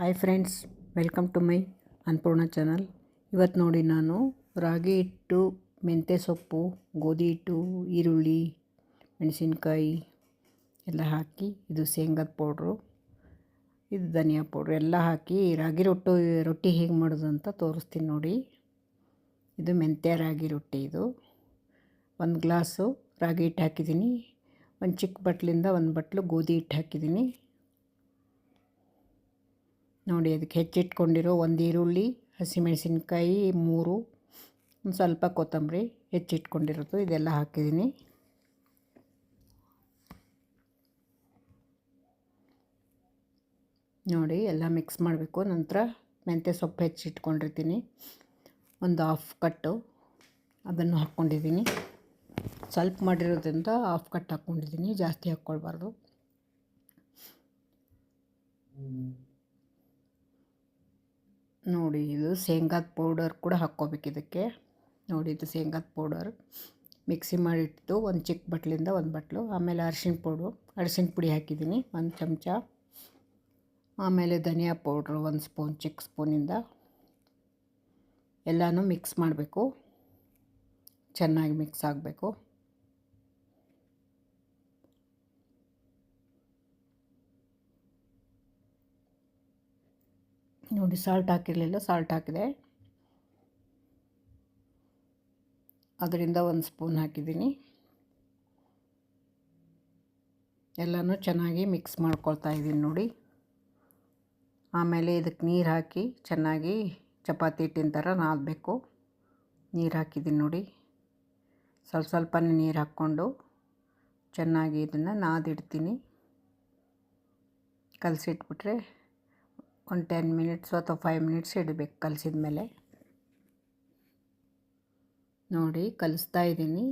Hi friends, welcome to my Annapurna channel. ಇವತ್ತು ನೋಡಿ ನಾನು ರಾಗಿ ಹಿಟ್ಟು, ಮೆಂತ್ಯ ಸೊಪ್ಪು, ಗೋಧಿ ಹಿಟ್ಟು, ಈರುಳ್ಳಿ, ಮೆಣಸಿನ್ಕಾಯಿ ಎಲ್ಲ ಹಾಕಿ, ಇದು ಶೇಂಗಾದ ಪೌಡ್ರು, ಇದು ಧನಿಯಾ ಪೌಡ್ರು ಎಲ್ಲ ಹಾಕಿ ರಾಗಿ ರೊಟ್ಟಿ ಹೇಗೆ ಮಾಡೋದು ಅಂತ ತೋರಿಸ್ತೀನಿ ನೋಡಿ. ಇದು ಮೆಂತ್ಯ ರಾಗಿ ರೊಟ್ಟಿ. ಇದು 1 ಗ್ಲಾಸು ರಾಗಿ ಹಿಟ್ಟು ಹಾಕಿದ್ದೀನಿ. ಒಂದು ಚಿಕ್ಕ ಬಟ್ಲಿಂದ 1 ಬಟ್ಲು ಗೋಧಿ ಹಿಟ್ಟು ಹಾಕಿದ್ದೀನಿ ನೋಡಿ. ಅದಕ್ಕೆ ಹೆಚ್ಚಿಟ್ಕೊಂಡಿರೋ 1 ಈರುಳ್ಳಿ, ಹಸಿಮೆಣಸಿನ್ಕಾಯಿ 3, ಒಂದು ಸ್ವಲ್ಪ ಕೊತ್ತಂಬರಿ ಹೆಚ್ಚಿಟ್ಕೊಂಡಿರೋದು ಇದೆಲ್ಲ ಹಾಕಿದ್ದೀನಿ. ನೋಡಿ ಎಲ್ಲ ಮಿಕ್ಸ್ ಮಾಡಬೇಕು. ನಂತರ ಮೆಂತ್ಯ ಸೊಪ್ಪು ಹೆಚ್ಚಿಟ್ಕೊಂಡಿರ್ತೀನಿ, ಒಂದು 1/2 ಕಟ್ಟು ಅದನ್ನು ಹಾಕ್ಕೊಂಡಿದ್ದೀನಿ. ಸ್ವಲ್ಪ ಮಾಡಿರೋದ್ರಿಂದ 1/2 ಕಟ್ ಹಾಕ್ಕೊಂಡಿದ್ದೀನಿ, ಜಾಸ್ತಿ ಹಾಕ್ಕೊಳ್ಬಾರ್ದು. ನೋಡಿ ಇದು ಶೇಂಗಾದ ಪೌಡರ್ ಕೂಡ ಹಾಕ್ಕೋಬೇಕು ಇದಕ್ಕೆ. ನೋಡಿ ಇದು ಶೇಂಗಾದ ಪೌಡರ್ ಮಿಕ್ಸಿ ಮಾಡಿಟ್ಟು ಒಂದು ಚಿಕ್ಕ ಬಟ್ಲಿಂದ 1 ಬಟ್ಲು. ಆಮೇಲೆ ಅರಿಶಿನ ಪುಡಿ ಹಾಕಿದ್ದೀನಿ 1 ಚಮಚ. ಆಮೇಲೆ ಧನಿಯಾ ಪೌಡ್ರು 1 ಸ್ಪೂನ್, ಚಿಕ್ಕ ಸ್ಪೂನಿಂದ ಎಲ್ಲನೂ ಮಿಕ್ಸ್ ಮಾಡಬೇಕು. ಚೆನ್ನಾಗಿ ಮಿಕ್ಸ್ ಆಗಬೇಕು. ನೋಡಿ ಸಾಲ್ಟ್ ಹಾಕಿರಲಿಲ್ಲ, ಸಾಲ್ಟ್ ಹಾಕಿದೆ, ಅದರಿಂದ 1 ಸ್ಪೂನ್ ಹಾಕಿದ್ದೀನಿ. ಎಲ್ಲನೂ ಚೆನ್ನಾಗಿ ಮಿಕ್ಸ್ ಮಾಡ್ಕೊಳ್ತಾ ಇದ್ದೀನಿ ನೋಡಿ. ಆಮೇಲೆ ಇದಕ್ಕೆ ನೀರು ಹಾಕಿ ಚೆನ್ನಾಗಿ ಚಪಾತಿ ಹಿಟ್ಟಿನ ಥರ ನಾದಬೇಕು. ನೀರು ಹಾಕಿದ್ದೀನಿ ನೋಡಿ. ಸ್ವಲ್ಪನೇ ನೀರು ಹಾಕ್ಕೊಂಡು ಚೆನ್ನಾಗಿ ಇದನ್ನು ನಾದಿಡ್ತೀನಿ. ಕಲಸಿಟ್ಬಿಟ್ರೆ ಒಂದು 10 ಮಿನಿಟ್ಸ್ ಅಥವಾ 5 ಮಿನಿಟ್ಸ್ ಇಡಬೇಕು ಕಲಸಿದ ಮೇಲೆ. ನೋಡಿ ಕಲಿಸ್ತಾ ಇದ್ದೀನಿ,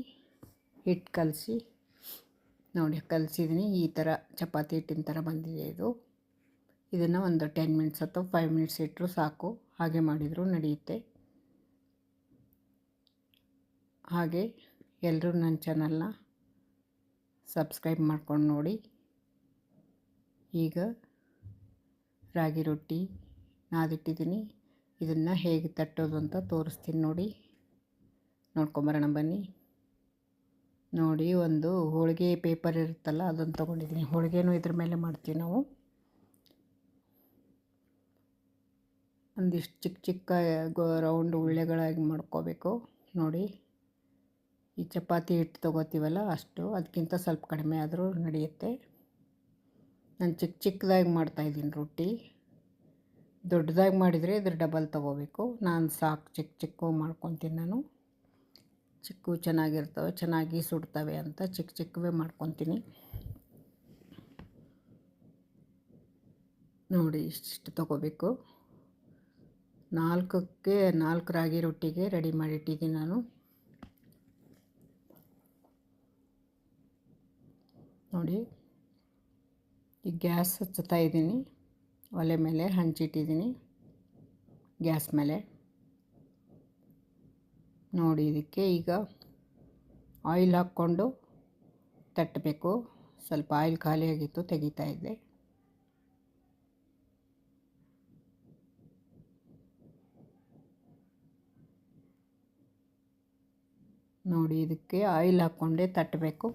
ಹಿಟ್ಟು ಕಲಸಿ ನೋಡಿ ಕಲಸಿದ್ದೀನಿ. ಈ ಥರ ಚಪಾತಿ ಹಿಟ್ಟಿನ ಥರ ಬಂದಿದೆ ಇದು. ಇದನ್ನು ಒಂದು 10 ಮಿನಿಟ್ಸ್ ಅಥವಾ 5 ಮಿನಿಟ್ಸ್ ಇಟ್ಟರು ಸಾಕು. ಹಾಗೆ ಮಾಡಿದರೂ ನಡೆಯುತ್ತೆ. ಹಾಗೆ ಎಲ್ಲರೂ ನನ್ನ ಚಾನಲ್ನ ಸಬ್ಸ್ಕ್ರೈಬ್ ಮಾಡ್ಕೊಂಡು ನೋಡಿ. ಈಗ ರಾಗಿ ರೊಟ್ಟಿ ನಾದಿಟ್ಟಿದ್ದೀನಿ. ಇದನ್ನು ಹೇಗೆ ತಟ್ಟೋದು ಅಂತ ತೋರಿಸ್ತೀನಿ ನೋಡಿ. ನೋಡ್ಕೊಂಬರೋಣ ಬನ್ನಿ. ನೋಡಿ ಒಂದು ಹೋಳಿಗೆ ಪೇಪರ್ ಇರುತ್ತಲ್ಲ, ಅದನ್ನು ತೊಗೊಂಡಿದ್ದೀನಿ. ಹೋಳಿಗೆನೂ ಇದ್ರ ಮೇಲೆ ಮಾಡ್ತೀವಿ ನಾವು. ಒಂದಿಷ್ಟು ಚಿಕ್ಕ ಚಿಕ್ಕ ರೌಂಡ್ ಉಳ್ಳೆಗಳಾಗಿ ಮಾಡ್ಕೋಬೇಕು ನೋಡಿ. ಈ ಚಪಾತಿ ಹಿಟ್ಟು ತೊಗೋತೀವಲ್ಲ ಅಷ್ಟು, ಅದಕ್ಕಿಂತ ಸ್ವಲ್ಪ ಕಡಿಮೆ ಆದರೂ ನಡೆಯುತ್ತೆ. ನಾನು ಚಿಕ್ಕದಾಗಿ ಮಾಡ್ತಾಯಿದ್ದೀನಿ ರೊಟ್ಟಿ. ದೊಡ್ಡದಾಗಿ ಮಾಡಿದರೆ ಇದ್ರ ಡಬಲ್ ತೊಗೋಬೇಕು. ನಾನು ಸಾಕು ಚಿಕ್ಕ ಮಾಡ್ಕೊತೀನಿ. ನಾನು ಚಿಕ್ಕ ಚೆನ್ನಾಗಿರ್ತವೆ, ಚೆನ್ನಾಗಿ ಸುಡ್ತವೆ ಅಂತ ಚಿಕ್ಕವೇ ಮಾಡ್ಕೊತೀನಿ ನೋಡಿ. ಇಷ್ಟು ತೊಗೋಬೇಕು. 4 ರಾಗಿ ರೊಟ್ಟಿಗೆ ರೆಡಿ ಮಾಡಿಟ್ಟಿದ್ದೀನಿ ನಾನು ನೋಡಿ. ಈ ಗ್ಯಾಸ್ ಹಚ್ಚುತ್ತಾ ಇದ್ದೀನಿ, ಒಲೆ ಮೇಲೆ ಹಂಚಿಟ್ಟಿದ್ದೀನಿ ಗ್ಯಾಸ್ ಮೇಲೆ ನೋಡಿ. ಇದಕ್ಕೆ ಈಗ ಆಯಿಲ್ ಹಾಕ್ಕೊಂಡು ತಟ್ಟಬೇಕು. ಸ್ವಲ್ಪ ಆಯಿಲ್ ಖಾಲಿಯಾಗಿತ್ತು, ತೆಗಿತಾ ಇದ್ದೆ. ನೋಡಿ ಇದಕ್ಕೆ ಆಯಿಲ್ ಹಾಕ್ಕೊಂಡೇ ತಟ್ಟಬೇಕು.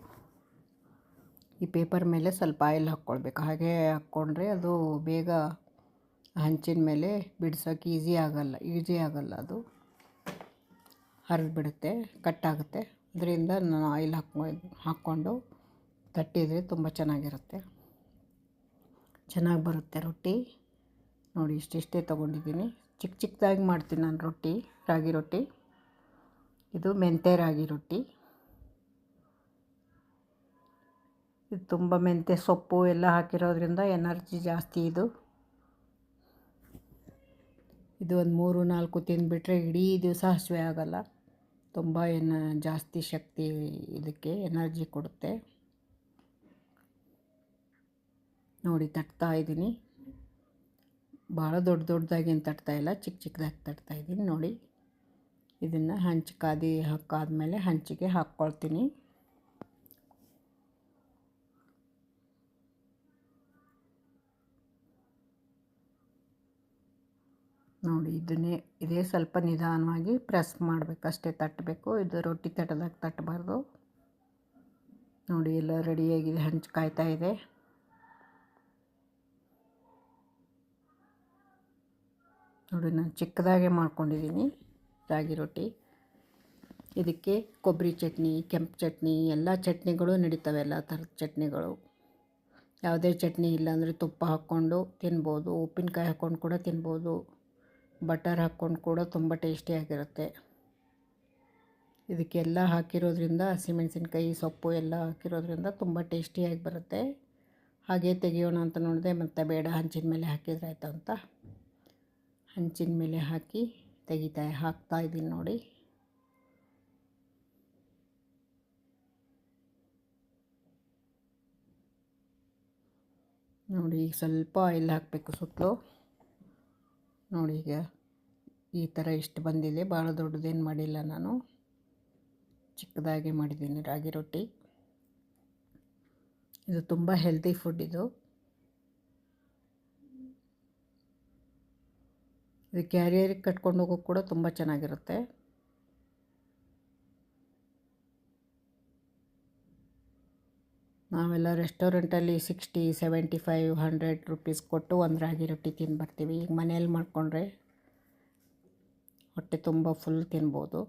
ಈ ಪೇಪರ್ ಮೇಲೆ ಸ್ವಲ್ಪ ಆಯಿಲ್ ಹಾಕ್ಕೊಳ್ಬೇಕು. ಹಾಗೆ ಹಾಕ್ಕೊಂಡ್ರೆ ಅದು ಬೇಗ ಹಂಚಿನ ಮೇಲೆ ಬಿಡ್ಸೋಕ್ಕೆ ಈಸಿ ಆಗಲ್ಲ, ಅದು ಹರಿದ್ಬಿಡುತ್ತೆ, ಕಟ್ಟಾಗುತ್ತೆ. ಅದರಿಂದ ನಾನು ಆಯಿಲ್ ಹಾಕ್ಕೊಂಡು ತಟ್ಟಿದರೆ ತುಂಬ ಚೆನ್ನಾಗಿರುತ್ತೆ, ಚೆನ್ನಾಗಿ ಬರುತ್ತೆ ರೊಟ್ಟಿ ನೋಡಿ. ಇಷ್ಟೇ ತೊಗೊಂಡಿದ್ದೀನಿ. ಚಿಕ್ಕದಾಗಿ ಮಾಡ್ತೀನಿ ನಾನು ರೊಟ್ಟಿ, ರಾಗಿ ರೊಟ್ಟಿ. ಇದು ಮೆಂತ್ಯ ರಾಗಿ ರೊಟ್ಟಿ. ಇದು ತುಂಬ ಮೆಂತ್ಯ ಸೊಪ್ಪು ಎಲ್ಲ ಹಾಕಿರೋದ್ರಿಂದ ಎನರ್ಜಿ ಜಾಸ್ತಿ. ಇದು ಒಂದು 3-4 ತಿಂದುಬಿಟ್ರೆ ಇಡೀ ದಿವಸ ಹಸಿವೆ ಆಗಲ್ಲ. ತುಂಬ ಜಾಸ್ತಿ ಶಕ್ತಿ, ಇದಕ್ಕೆ ಎನರ್ಜಿ ಕೊಡುತ್ತೆ ನೋಡಿ. ತಟ್ತಾ ಇದ್ದೀನಿ, ಭಾಳ ದೊಡ್ಡದಾಗೇನು ತಟ್ತಾಯಿಲ್ಲ, ಚಿಕ್ಕದಾಗಿ ತಟ್ತಾಯಿದ್ದೀನಿ ನೋಡಿ. ಇದನ್ನು ಹಾಕಾದ್ಮೇಲೆ ಹಂಚಿಗೆ ಹಾಕ್ಕೊಳ್ತೀನಿ. ನೋಡಿ ಇದೇ ಸ್ವಲ್ಪ ನಿಧಾನವಾಗಿ ಪ್ರೆಸ್ ಮಾಡಬೇಕು, ಅಷ್ಟೇ ತಟ್ಟಬೇಕು. ಇದು ರೊಟ್ಟಿ ತಟ್ಟದಾಗ ತಟ್ಟಬಾರ್ದು. ನೋಡಿ ಎಲ್ಲ ರೆಡಿಯಾಗಿದೆ, ಹಂಚು ಕಾಯ್ತಾ ಇದೆ. ನೋಡಿ ನಾನು ಚಿಕ್ಕದಾಗೆ ಮಾಡ್ಕೊಂಡಿದ್ದೀನಿ ರಾಗಿ ರೊಟ್ಟಿ. ಇದಕ್ಕೆ ಕೊಬ್ಬರಿ ಚಟ್ನಿ, ಕೆಂಪು ಚಟ್ನಿ, ಎಲ್ಲ ಚಟ್ನಿಗಳು ನಡೀತವೆ, ಎಲ್ಲ ಥರದ ಚಟ್ನಿಗಳು. ಯಾವುದೇ ಚಟ್ನಿ ಇಲ್ಲಾಂದರೆ ತುಪ್ಪ ಹಾಕ್ಕೊಂಡು ತಿನ್ಬೋದು, ಉಪ್ಪಿನಕಾಯಿ ಹಾಕ್ಕೊಂಡು ಕೂಡ ತಿನ್ಬೋದು, ಬಟರ್ ಹಾಕ್ಕೊಂಡು ಕೂಡ ತುಂಬ ಟೇಸ್ಟಿಯಾಗಿರುತ್ತೆ. ಇದಕ್ಕೆಲ್ಲ ಹಾಕಿರೋದ್ರಿಂದ, ಹಸಿಮೆಣಸಿನ್ಕಾಯಿ ಸೊಪ್ಪು ಎಲ್ಲ ಹಾಕಿರೋದ್ರಿಂದ ತುಂಬ ಟೇಸ್ಟಿಯಾಗಿ ಬರುತ್ತೆ. ಹಾಗೆ ತೆಗಿಯೋಣ ಅಂತ ನೋಡಿದೆ, ಮತ್ತು ಬೇಡ ಹಂಚಿನ ಮೇಲೆ ಹಾಕಿದ್ರೆ ಆಯ್ತು ಅಂತ ಹಂಚಿನ ಮೇಲೆ ಹಾಕಿ ಹಾಕ್ತಾ ಇದ್ದೀನಿ ನೋಡಿ. ನೋಡಿ ಈಗ ಸ್ವಲ್ಪ ಆಯಿಲ್ ಹಾಕಬೇಕು ಸುತ್ತಲೂ. ನೋಡಿ ಈಗ ಈ ಥರ ಇಷ್ಟು ಬಂದಿದೆ, ಭಾಳ ದೊಡ್ಡದೇನು ಮಾಡಿಲ್ಲ ನಾನು, ಚಿಕ್ಕದಾಗಿ ಮಾಡಿದ್ದೀನಿ ರಾಗಿ ರೊಟ್ಟಿ. ಇದು ತುಂಬ ಹೆಲ್ದಿ ಫುಡ್. ಇದು ಕ್ಯಾರಿಯರಿಗೆ ಕಟ್ಕೊಂಡು ಹೋಗೋಕೆ ಕೂಡ ತುಂಬ ಚೆನ್ನಾಗಿರುತ್ತೆ. ನಾವೆಲ್ಲ ರೆಸ್ಟೋರೆಂಟಲ್ಲಿ 60, 75, 100 ರೂಪೀಸ್ ಕೊಟ್ಟು ಒಂದು ರಾಗಿ ರೊಟ್ಟಿ ತಿಂದು ಬರ್ತೀವಿ. ಈಗ ಮನೇಲಿ ಮಾಡಿಕೊಂಡ್ರೆ ಹೊಟ್ಟೆ ತುಂಬ ಫುಲ್ ತಿನ್ಬೋದು.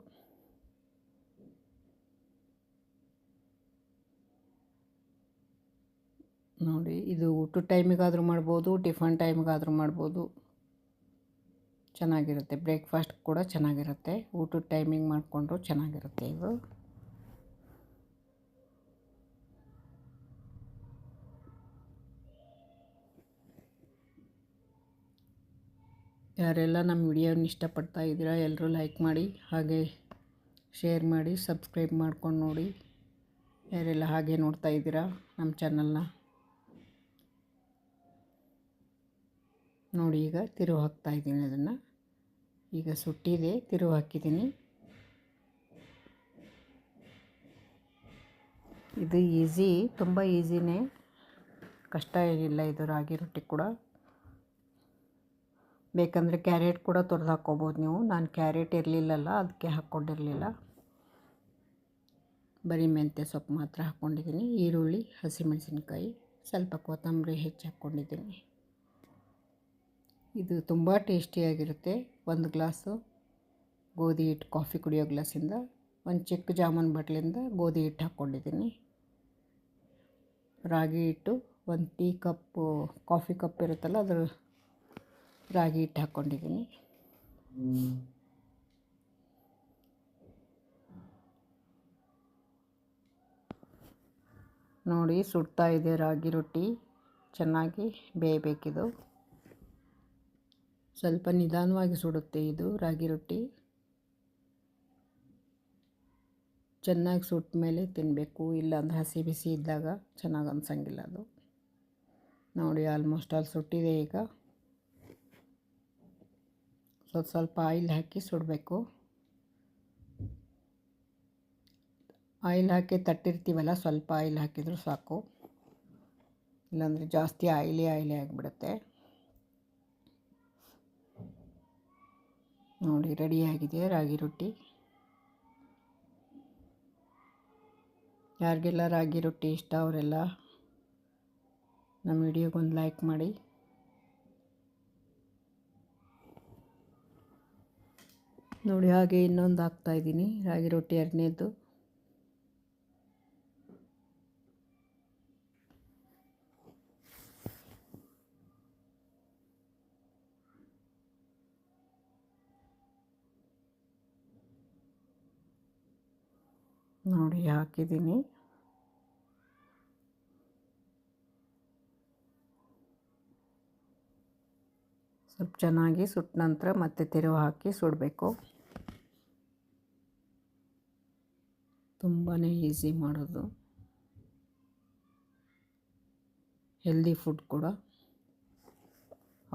ನೋಡಿ ಇದು ಊಟದ ಟೈಮಿಗಾದರೂ ಮಾಡ್ಬೋದು, ಟಿಫನ್ ಟೈಮಿಗಾದರೂ ಮಾಡ್ಬೋದು, ಚೆನ್ನಾಗಿರುತ್ತೆ. ಬ್ರೇಕ್ಫಾಸ್ಟ್ ಕೂಡ ಚೆನ್ನಾಗಿರುತ್ತೆ, ಊಟದ ಟೈಮಿಂಗ್ ಮಾಡಿಕೊಂಡ್ರು ಚೆನ್ನಾಗಿರುತ್ತೆ. ಇದು ಯಾರೆಲ್ಲ ನಮ್ಮ ವಿಡಿಯೋನ ಇಷ್ಟಪಡ್ತಾ ಇದ್ದೀರಾ ಎಲ್ಲರೂ ಲೈಕ್ ಮಾಡಿ, ಹಾಗೆ ಶೇರ್ ಮಾಡಿ, ಸಬ್ಸ್ಕ್ರೈಬ್ ಮಾಡ್ಕೊಂಡು ನೋಡಿ. ಯಾರೆಲ್ಲ ಹಾಗೆ ನೋಡ್ತಾ ಇದ್ದೀರಾ ನಮ್ಮ ಚಾನಲ್ನ ನೋಡಿ. ಈಗ ತಿರುವು ಹಾಕ್ತಾಯಿದ್ದೀನಿ, ಅದನ್ನು ಈಗ ಸುಟ್ಟಿದೆ, ತಿರುವು ಹಾಕಿದ್ದೀನಿ. ಇದು ಈಸಿ, ತುಂಬ ಈಸಿನೇ, ಕಷ್ಟ ಏನಿಲ್ಲ ಇದು ರಾಗಿ ರೊಟ್ಟಿ ಕೂಡ. ಬೇಕಂದರೆ ಕ್ಯಾರೆಟ್ ಕೂಡ ತುರಿದು ಹಾಕ್ಕೋಬೋದು ನೀವು. ನಾನು ಕ್ಯಾರೆಟ್ ಇರಲಿಲ್ಲಲ್ಲ, ಅದಕ್ಕೆ ಹಾಕ್ಕೊಂಡಿರಲಿಲ್ಲ. ಬರೀ ಮೆಂತ್ಯ ಸೊಪ್ಪು ಮಾತ್ರ ಹಾಕ್ಕೊಂಡಿದ್ದೀನಿ. ಈರುಳ್ಳಿ, ಹಸಿಮೆಣಸಿನ್ಕಾಯಿ, ಸ್ವಲ್ಪ ಕೊತ್ತಂಬರಿ ಹೆಚ್ಚು ಹಾಕ್ಕೊಂಡಿದ್ದೀನಿ. ಇದು ತುಂಬ ಟೇಸ್ಟಿಯಾಗಿರುತ್ತೆ. ಒಂದು ಗ್ಲಾಸು ಗೋಧಿ ಹಿಟ್ಟು, ಕಾಫಿ ಕುಡಿಯೋ ಗ್ಲಾಸಿಂದ ಒಂದು ಚಿಕ್ಕ ಜಾಮೂನ್ ಬಟ್ಲಿಂದ ಗೋಧಿ ಹಿಟ್ಟು ಹಾಕ್ಕೊಂಡಿದ್ದೀನಿ. ರಾಗಿ ಹಿಟ್ಟು ಒಂದು ಟೀ ಕಪ್ಪು, ಕಾಫಿ ಕಪ್ ಇರುತ್ತಲ್ಲ ಅದ್ರ ರಾಗಿ ಹಿಟ್ಟು ಹಾಕ್ಕೊಂಡಿದ್ದೀನಿ. ನೋಡಿ ಸುಡ್ತಾ ಇದೆ ರಾಗಿ ರೊಟ್ಟಿ, ಚೆನ್ನಾಗಿ ಬೇಯಬೇಕಿದು. ಸ್ವಲ್ಪ ನಿಧಾನವಾಗಿ ಸುಡುತ್ತೆ ಇದು ರಾಗಿ ರೊಟ್ಟಿ. ಚೆನ್ನಾಗಿ ಸುಟ್ಟ ಮೇಲೆ ತಿನ್ನಬೇಕು, ಇಲ್ಲಾಂದ್ರೆ ಹಸಿ ಬಿಸಿ ಇದ್ದಾಗ ಚೆನ್ನಾಗಿ ಅನ್ಸಂಗಿಲ್ಲ ಅದು. ನೋಡಿ ಆಲ್ಮೋಸ್ಟ್ ಅಲ್ಲಿ ಸುಟ್ಟಿದೆ. ಈಗ ಸ್ವಲ್ಪ ಆಯಿಲ್ ಹಾಕಿ ಸುಡಬೇಕು. ಆಯಿಲ್ ಹಾಕಿ ತಟ್ಟಿರ್ತೀವಲ್ಲ, ಸ್ವಲ್ಪ ಆಯಿಲ್ ಹಾಕಿದರೂ ಸಾಕು, ಇಲ್ಲಾಂದರೆ ಜಾಸ್ತಿ ಆಯಿಲಿ ಆಗಿಬಿಡುತ್ತೆ. ನೋಡಿ ರೆಡಿಯಾಗಿದೆ ರಾಗಿ ರೊಟ್ಟಿ. ಯಾರಿಗೆಲ್ಲ ರಾಗಿ ರೊಟ್ಟಿ ಇಷ್ಟ ಅವರೆಲ್ಲ ನಮ್ಮ ವಿಡಿಯೋಗೊಂದು ಲೈಕ್ ಮಾಡಿ. ನೋಡಿ ಹಾಗೆ ಇನ್ನೊಂದು ಹಾಕ್ತಾಯಿದ್ದೀನಿ ರಾಗಿ ರೊಟ್ಟಿ, ಎರಡನೇದು. ನೋಡಿ ಹಾಕಿದ್ದೀನಿ. ಸ್ವಲ್ಪ ಚೆನ್ನಾಗಿ ಸುಟ್ಟ ನಂತರ ಮತ್ತೆ ತಿರುವು ಹಾಕಿ ಸುಡಬೇಕು. ತುಂಬಾ ಈಸಿ ಮಾಡೋದು, ಹೆಲ್ದಿ ಫುಡ್ ಕೂಡ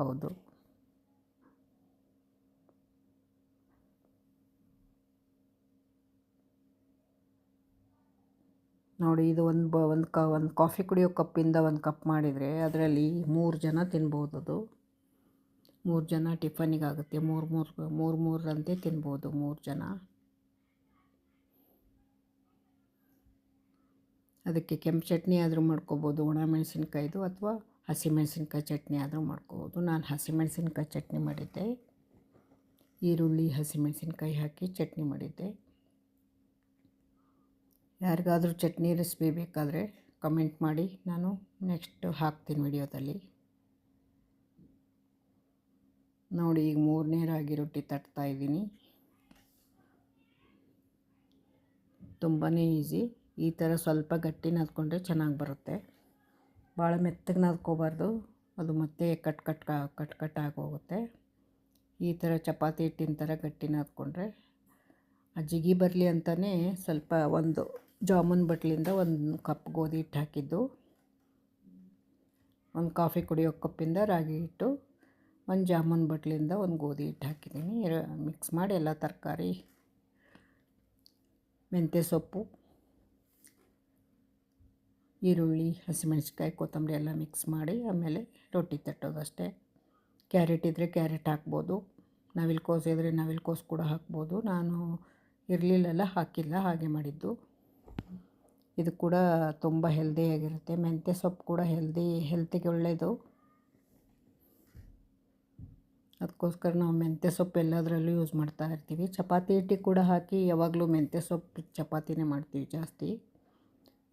ಹೌದು. ನೋಡಿ ಇದು ಒಂದು ಕಾಫಿ ಕುಡಿಯೋ ಕಪ್ಪಿಂದ ಒಂದು ಕಪ್ ಮಾಡಿದರೆ ಅದರಲ್ಲಿ 3 ಜನ ತಿನ್ಬೋದು. ಅದು 3 ಜನ ಟಿಫನಿಗಾಗುತ್ತೆ. ಮೂರಂತೆ ತಿನ್ಬೋದು 3 ಜನ. ಅದಕ್ಕೆ ಕೆಂಪು ಚಟ್ನಿ ಆದರೂ ಮಾಡ್ಕೋಬೋದು, ಒಣಮೆಣಸಿನ್ಕಾಯ್ದು, ಅಥವಾ ಹಸಿಮೆಣಸಿನ್ಕಾಯಿ ಚಟ್ನಿ ಆದರೂ ಮಾಡ್ಕೋಬೋದು. ನಾನು ಹಸಿಮೆಣಸಿನ್ಕಾಯಿ ಚಟ್ನಿ ಮಾಡಿದ್ದೆ. ಈರುಳ್ಳಿ ಹಸಿಮೆಣಸಿನ್ಕಾಯಿ ಹಾಕಿ ಚಟ್ನಿ ಮಾಡಿದ್ದೆ. ಯಾರಿಗಾದರೂ ಚಟ್ನಿ ರೆಸಿಪಿ ಬೇಕಾದರೆ ಕಮೆಂಟ್ ಮಾಡಿ, ನಾನು ನೆಕ್ಸ್ಟ್ ಹಾಕ್ತೀನಿ ವಿಡಿಯೋದಲ್ಲಿ. ನೋಡಿ, ಈಗ 3ನೇ ರಾಗಿ ರೊಟ್ಟಿ ತಟ್ತಾಯಿದ್ದೀನಿ. ತುಂಬಾ ಈಸಿ. ಈ ಥರ ಸ್ವಲ್ಪ ಗಟ್ಟಿ ನಾದ್ಕೊಂಡ್ರೆ ಚೆನ್ನಾಗಿ ಬರುತ್ತೆ. ಭಾಳ ಮೆತ್ತಗೆ ನಾದ್ಕೋಬಾರ್ದು, ಅದು ಮತ್ತೆ ಕಟ್ ಆಗೋಗುತ್ತೆ. ಈ ಥರ ಚಪಾತಿ ಹಿಟ್ಟಿನ ಥರ ಗಟ್ಟಿ ನಾದ್ಕೊಂಡ್ರೆ ಜಿಗಿ ಬರಲಿ ಅಂತಲೇ ಸ್ವಲ್ಪ ಒಂದು ಜಾಮೂನ್ ಬಟ್ಲಿಂದ 1 ಕಪ್ ಗೋಧಿ ಹಿಟ್ಟು ಹಾಕಿದ್ದು, 1 ಕಾಫಿ ಕುಡಿಯೋ ಕಪ್ಪಿಂದ ರಾಗಿ ಹಿಟ್ಟು, 1 ಜಾಮೂನ್ ಬಟ್ಲಿಂದ 1 ಗೋಧಿ ಹಿಟ್ಟು ಹಾಕಿದ್ದೀನಿ. ಮಿಕ್ಸ್ ಮಾಡಿ ಎಲ್ಲ ತರಕಾರಿ, ಮೆಂತ್ಯ ಸೊಪ್ಪು, ಈರುಳ್ಳಿ, ಹಸಿಮೆಣಸಿನ್ಕಾಯಿ, ಕೊತ್ತಂಬರಿ ಎಲ್ಲ ಮಿಕ್ಸ್ ಮಾಡಿ ಆಮೇಲೆ ರೊಟ್ಟಿ ತಟ್ಟೋದಷ್ಟೇ. ಕ್ಯಾರೆಟ್ ಇದ್ದರೆ ಕ್ಯಾರೆಟ್ ಹಾಕ್ಬೋದು, ನವಿಲುಕೋಸು ಇದ್ದರೆ ನವಿಲುಕೋಸು ಕೂಡ ಹಾಕ್ಬೋದು. ನಾನು ಇರಲಿಲ್ಲಲ್ಲ, ಹಾಕಿಲ್ಲ, ಹಾಗೆ ಮಾಡಿದ್ದು. ಇದು ಕೂಡ ತುಂಬ ಹೆಲ್ದಿಯಾಗಿರುತ್ತೆ. ಮೆಂತ್ಯ ಸೊಪ್ಪು ಕೂಡ ಹೆಲ್ತಿಗೆ ಒಳ್ಳೆಯದು. ಅದಕ್ಕೋಸ್ಕರ ನಾವು ಮೆಂತ್ಯ ಸೊಪ್ಪು ಎಲ್ಲದರಲ್ಲೂ ಯೂಸ್ ಮಾಡ್ತಾ ಇರ್ತೀವಿ. ಚಪಾತಿ ಹಿಟ್ಟಿಗೆ ಕೂಡ ಹಾಕಿ ಯಾವಾಗಲೂ ಮೆಂತ್ಯ ಸೊಪ್ಪು ಚಪಾತಿನೇ ಮಾಡ್ತೀವಿ ಜಾಸ್ತಿ.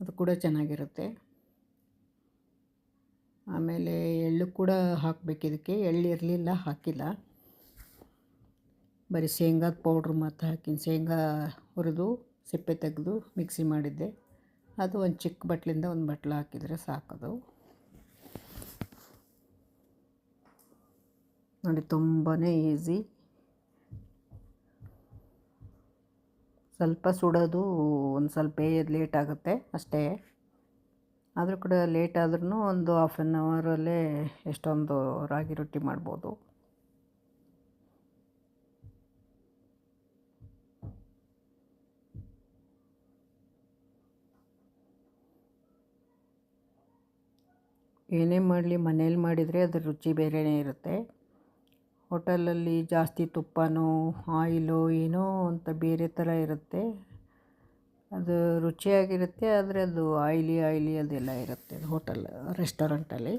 ಅದು ಕೂಡ ಚೆನ್ನಾಗಿರುತ್ತೆ. ಆಮೇಲೆ ಎಳ್ಳು ಕೂಡ ಹಾಕಬೇಕು. ಇದಕ್ಕೆ ಎಳ್ಳು ಇರಲಿಲ್ಲ, ಹಾಕಿಲ್ಲ. ಬರೀ ಶೇಂಗಾದ ಪೌಡ್ರ್ ಮಾತ್ರ ಹಾಕಿನಿ. ಶೇಂಗಾ ಹುರಿದು ಸಿಪ್ಪೆ ತೆಗೆದು ಮಿಕ್ಸಿ ಮಾಡಿದ್ದೆ. ಅದು ಒಂದು ಚಿಕ್ಕ ಬಟ್ಲಿಂದ 1 ಬಟ್ಲು ಹಾಕಿದರೆ ಸಾಕದು. ನೋಡಿ, ತುಂಬಾ ಈಸಿ. ಸ್ವಲ್ಪ ಸುಡೋದು ಒಂದು ಸ್ವಲ್ಪ ಲೇಟ್ ಆಗುತ್ತೆ ಅಷ್ಟೇ. ಆದರೂ ಕೂಡ ಲೇಟ್ ಆದ್ರೂ ಒಂದು ಹಾಫ್ ಆನ್ ಅವರಲ್ಲೇ ಎಷ್ಟೊಂದು ರಾಗಿ ರೊಟ್ಟಿ ಮಾಡ್ಬೋದು. ಏನೇ ಮಾಡಲಿ ಮನೇಲಿ ಮಾಡಿದರೆ ಅದ್ರ ರುಚಿ ಬೇರೆಯೇ ಇರುತ್ತೆ. ಹೋಟೆಲಲ್ಲಿ ಜಾಸ್ತಿ ತುಪ್ಪನೋ ಆಯಿಲೋ ಏನೋ ಅಂತ ಬೇರೆ ಥರ ಇರುತ್ತೆ. ಅದು ರುಚಿಯಾಗಿರುತ್ತೆ, ಆದರೆ ಅದು ಆಯಿಲಿ ಅದೆಲ್ಲ ಇರುತ್ತೆ ರೆಸ್ಟೋರೆಂಟಲ್ಲಿ.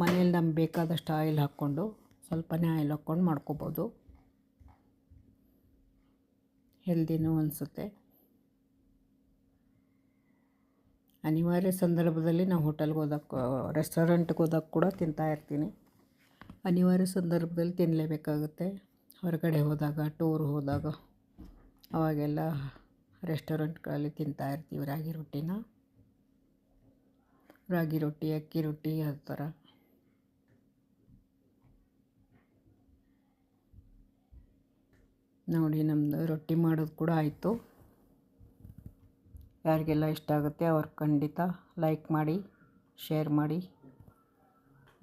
ಮನೇಲಿ ನಮ್ಗೆ ಬೇಕಾದಷ್ಟು ಆಯಿಲ್ ಹಾಕ್ಕೊಂಡು, ಸ್ವಲ್ಪನೇ ಆಯಿಲ್ ಹಾಕ್ಕೊಂಡು ಮಾಡ್ಕೋಬೋದು. ಹೆಲ್ದಿನೂ ಅನಿಸುತ್ತೆ. ಅನಿವಾರ್ಯ ಸಂದರ್ಭದಲ್ಲಿ ನಾವು ರೆಸ್ಟೋರೆಂಟ್ಗೆ ಹೋದಾಗ ಕೂಡ ತಿಂತಾಯಿರ್ತೀನಿ. ಅನಿವಾರ್ಯ ಸಂದರ್ಭದಲ್ಲಿ ತಿನ್ನಲೇಬೇಕಾಗುತ್ತೆ. ಹೊರಗಡೆ ಹೋದಾಗ, ಟೂರ್ ಹೋದಾಗ ಅವಾಗೆಲ್ಲ ರೆಸ್ಟೋರೆಂಟ್ಗಳಲ್ಲಿ ತಿಂತಾಯಿರ್ತೀವಿ ರಾಗಿ ರೊಟ್ಟಿನ. ರಾಗಿ ರೊಟ್ಟಿ, ಅಕ್ಕಿ ರೊಟ್ಟಿ, ಆ ಥರ. ನೋಡಿ, ನಮ್ಮದು ರೊಟ್ಟಿ ಮಾಡೋದು ಕೂಡ ಆಯಿತು. ಯಾರಿಗೆಲ್ಲ ಇಷ್ಟ ಆಗುತ್ತೆ ಅವ್ರು ಖಂಡಿತ ಲೈಕ್ ಮಾಡಿ, ಶೇರ್ ಮಾಡಿ.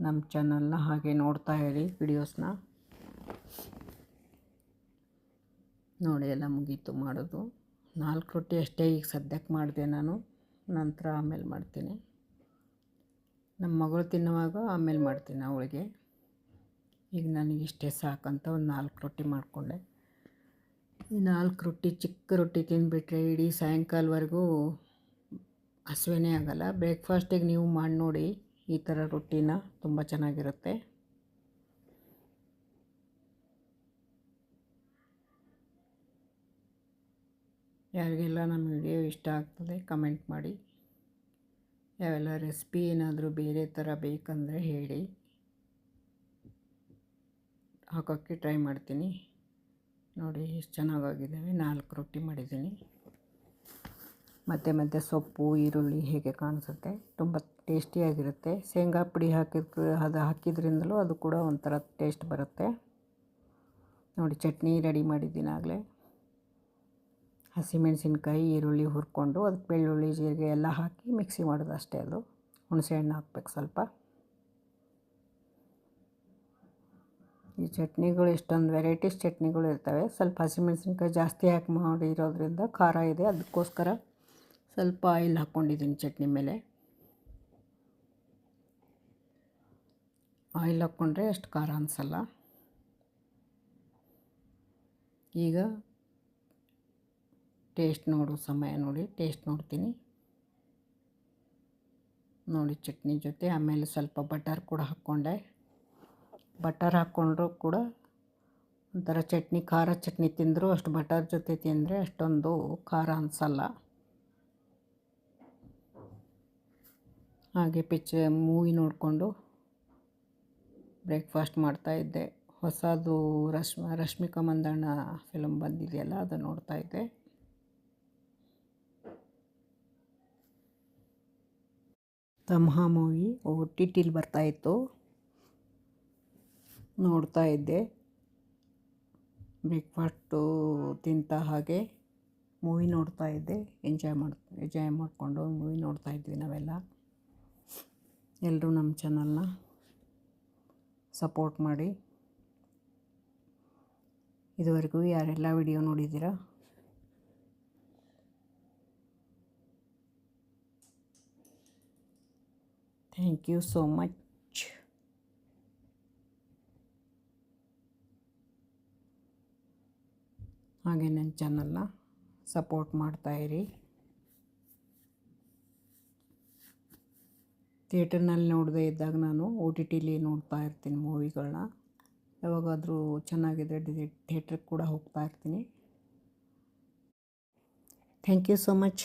ನಮ್ಮ ಚಾನಲ್ನ ಹಾಗೆ ನೋಡ್ತಾ ಇರಿ ವಿಡಿಯೋಸ್ನ. ನೋಡಿ, ಎಲ್ಲ ಮುಗೀತು ಮಾಡೋದು. 4 ರೊಟ್ಟಿ ಅಷ್ಟೇ ಈಗ ಸದ್ಯಕ್ಕೆ ಮಾಡಿದೆ ನಾನು. ನಂತರ ಆಮೇಲೆ ಮಾಡ್ತೀನಿ. ನಮ್ಮ ಮಗಳು ತಿನ್ನುವಾಗ ಆಮೇಲೆ ಮಾಡ್ತೀನಿ ಅವಳಿಗೆ. ಈಗ ನನಗಿಷ್ಟೇ ಸಾಕಂತ ಒಂದು 4 ರೊಟ್ಟಿ ಮಾಡಿಕೊಂಡೆ. ಈ 4 ರೊಟ್ಟಿ, ಚಿಕ್ಕ ರೊಟ್ಟಿ ತಿಂದುಬಿಟ್ರೆ ಇಡೀ ಸಾಯಂಕಾಲವರೆಗೂ ಹಸಿವೆನೇ ಆಗೋಲ್ಲ. ಬ್ರೇಕ್ಫಾಸ್ಟಿಗೆ ನೀವು ಮಾಡಿ ನೋಡಿ ಈ ಥರ ರೊಟ್ಟಿನ, ತುಂಬ ಚೆನ್ನಾಗಿರುತ್ತೆ. ಯಾರಿಗೆಲ್ಲ ನಮ್ಮ ವಿಡಿಯೋ ಇಷ್ಟ ಆಗ್ತದೆ ಕಮೆಂಟ್ ಮಾಡಿ. ಯಾವೆಲ್ಲ ರೆಸಿಪಿ ಏನಾದರೂ ಬೇರೆ ಥರ ಬೇಕಂದರೆ ಹೇಳಿ, ಹಾಕೋಕ್ಕೆ ಟ್ರೈ ಮಾಡ್ತೀನಿ. ನೋಡಿ ಎಷ್ಟು ಚೆನ್ನಾಗಾಗಿದ್ದಾವೆ. 4 ರೊಟ್ಟಿ ಮಾಡಿದ್ದೀನಿ. ಮತ್ತು ಸೊಪ್ಪು, ಈರುಳ್ಳಿ ಹೇಗೆ ಕಾಣಿಸುತ್ತೆ. ತುಂಬ ಟೇಸ್ಟಿಯಾಗಿರುತ್ತೆ. ಶೇಂಗಾ ಪುಡಿ ಹಾಕಿದ್ರಿಂದಲೂ ಅದು ಕೂಡ ಒಂಥರ ಟೇಸ್ಟ್ ಬರುತ್ತೆ. ನೋಡಿ, ಚಟ್ನಿ ರೆಡಿ ಮಾಡಿದ್ದೀನಿ ಆಗಲೇ. ಹಸಿಮೆಣಸಿನ್ಕಾಯಿ, ಈರುಳ್ಳಿ ಹುರ್ಕೊಂಡು ಅದಕ್ಕೆ ಬೆಳ್ಳುಳ್ಳಿ, ಜೀರಿಗೆ ಎಲ್ಲ ಹಾಕಿ ಮಿಕ್ಸಿ ಮಾಡೋದು ಅಷ್ಟೇ. ಅದು ಹುಣಸೆಹಣ್ಣು ಹಾಕ್ಬೇಕು ಸ್ವಲ್ಪ. ಈ ಚಟ್ನಿಗಳು ಎಷ್ಟೊಂದು ವೆರೈಟೀಸ್ ಚಟ್ನಿಗಳು ಇರ್ತವೆ. ಸ್ವಲ್ಪ ಹಸಿಮೆಣಸಿನ್ಕಾಯಿ ಜಾಸ್ತಿ ಹಾಕಿ ಮಾಡಿರೋದ್ರಿಂದ ಖಾರ ಇದೆ, ಅದಕ್ಕೋಸ್ಕರ ಸ್ವಲ್ಪ ಆಯಿಲ್ ಹಾಕ್ಕೊಂಡಿದ್ದೀನಿ ಚಟ್ನಿ ಮೇಲೆ. ಆಯಿಲ್ ಹಾಕ್ಕೊಂಡ್ರೆ ಅಷ್ಟು ಖಾರ ಅನಿಸಲ್ಲ. ಈಗ ಟೇಸ್ಟ್ ನೋಡು ಸಮಯ ನೋಡಿ ಟೇಸ್ಟ್ ನೋಡ್ತೀನಿ. ನೋಡಿ ಚಟ್ನಿ ಜೊತೆ ಆಮೇಲೆ ಸ್ವಲ್ಪ ಬಟರ್ ಕೂಡ ಹಾಕ್ಕೊಂಡೆ. ಬಟರ್ ಹಾಕ್ಕೊಂಡ್ರೂ ಕೂಡ ಒಂಥರ ಚಟ್ನಿ, ಖಾರ ಚಟ್ನಿ ತಿಂದರೂ ಅಷ್ಟು ಬಟರ್ ಜೊತೆ ತಿಂದರೆ ಅಷ್ಟೊಂದು ಖಾರ ಅನಿಸಲ್ಲ. ಹಾಗೆ ಮೂವಿ ನೋಡಿಕೊಂಡು ಬ್ರೇಕ್ಫಾಸ್ಟ್ ಮಾಡ್ತಾಯಿದ್ದೆ. ಹೊಸದು ರಶ್ಮಿಕಾ ಮಂದಣ್ಣ ಫಿಲಮ್ ಬಂದಿದೆಯಲ್ಲ, ಅದು ನೋಡ್ತಾಯಿದ್ದೆ. ತಮ್ಹಾ ಮೂವಿ OTTಲಿ ಬರ್ತಾಯಿತ್ತು, ನೋಡ್ತಾ ಇದ್ದೆ. ಬ್ರೇಕ್ಫಾಸ್ಟು ತಿಂತ ಹಾಗೆ ಮೂವಿ ನೋಡ್ತಾ ಇದ್ದೆ. ಎಂಜಾಯ್ ಮಾಡಿಕೊಂಡು ಮೂವಿ ನೋಡ್ತಾ ಇದ್ವಿ ನಾವೆಲ್ಲ. ಎಲ್ಲರೂ ನಮ್ಮ ಚಾನಲ್ನ ಸಪೋರ್ಟ್ ಮಾಡಿ. ಇದುವರೆಗೂ ಯಾರೆಲ್ಲ ವಿಡಿಯೋ ನೋಡಿದ್ದೀರಾ ಥ್ಯಾಂಕ್ ಯು ಸೋ ಮಚ್. ಹಾಗೆ ನನ್ನ ಚಾನಲ್ನ ಸಪೋರ್ಟ್ ಮಾಡ್ತಾಯಿರಿ. ಥಿಯೇಟರ್ನಲ್ಲಿ ನೋಡದೇ ಇದ್ದಾಗ ನಾನು OTTಲಿ ನೋಡ್ತಾ ಇರ್ತೀನಿ ಮೂವಿಗಳನ್ನ. ಯಾವಾಗಾದರೂ ಚೆನ್ನಾಗಿದ್ದರೆ ಥಿಯೇಟ್ರಿಗೆ ಕೂಡ ಹೋಗ್ತಾ ಇರ್ತೀನಿ. Thank you so much.